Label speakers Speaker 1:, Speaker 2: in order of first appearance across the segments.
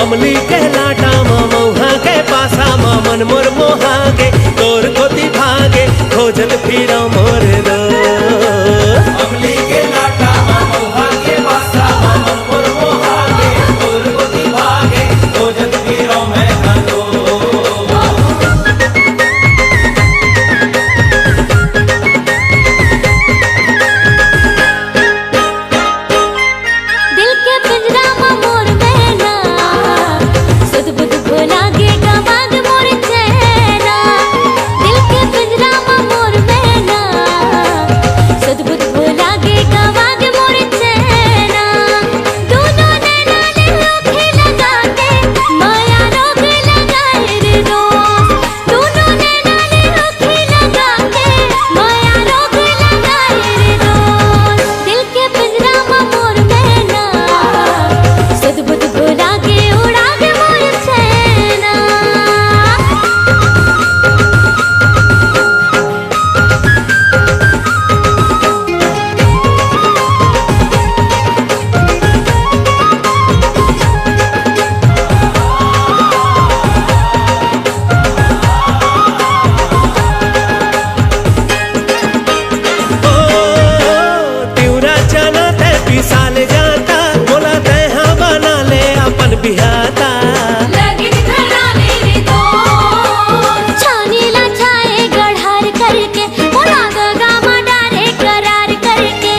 Speaker 1: अमली के लाटा मौहा के पासा मन मोर मोहागे तोर कोती भागे खोजत फिरो मोर दो अमली के लाटा मौहा के पासा मन मोर मोहागे तोर कोती भागे खोजत फिरो मैं दो।
Speaker 2: दिल के पिंजरा में मोर मैना सुध बुध भोला गे गवाग मोर चैना। दिल के पिंजरा में मोर मैना सुध बुध भोला गे गवाग मोर चैना। दोनों नैना ने लोखे लगा के माया रोग लगाए रे दोस्त। दोनों नैना ने लोखे लगा के माया रोग लगाए रे दोस्त। दिल के पिंजरा में मोर मैना सुध बुध भोला के उड़ा के मोर चैना।
Speaker 1: तिउरा चना ते पिसाल जाता बोला ते हाँ बना ले अपन बिहाता
Speaker 2: लगिन घराने रे दोस्त। छानीला छाए गढ़ार करके मोला गामा डारे करार करके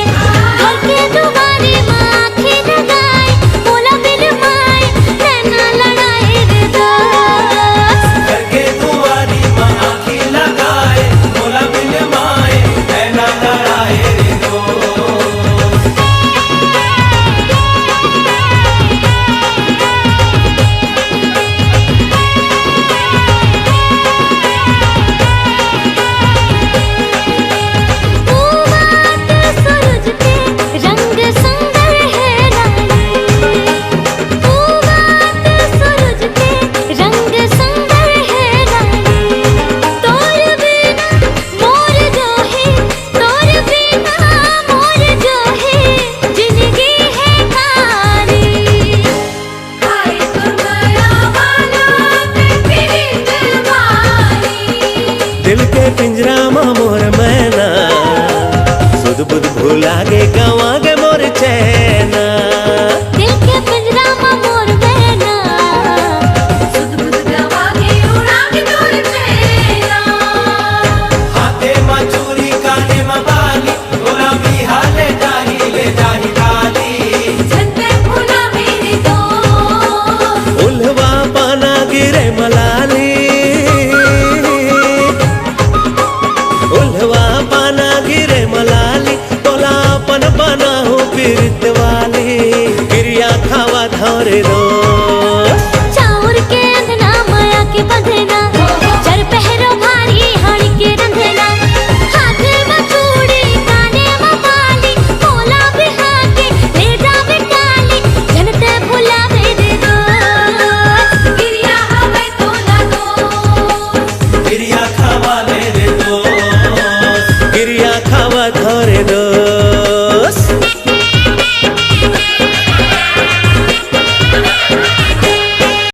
Speaker 2: घर के दुआरे में आँखें लगाए मोला बिन माए नैना लड़ाए रे दोस्त।
Speaker 1: घर के दुआरी में आँखें लगाए बोला बिन माए नैना लड़ाए रे दो।
Speaker 2: पूवात सूरज के रंग सुंदर है रानी। पूवात सूरज के रंग सुंदर है रानी। तोर बिना मोर जो है तोर बिना मोर जो है जिंदगी है खाली। हाय तुमरा वाला तेरी दिलवाली।
Speaker 1: दिल के पिंजरा में मोर मैना सुध बुध भुला गे गवा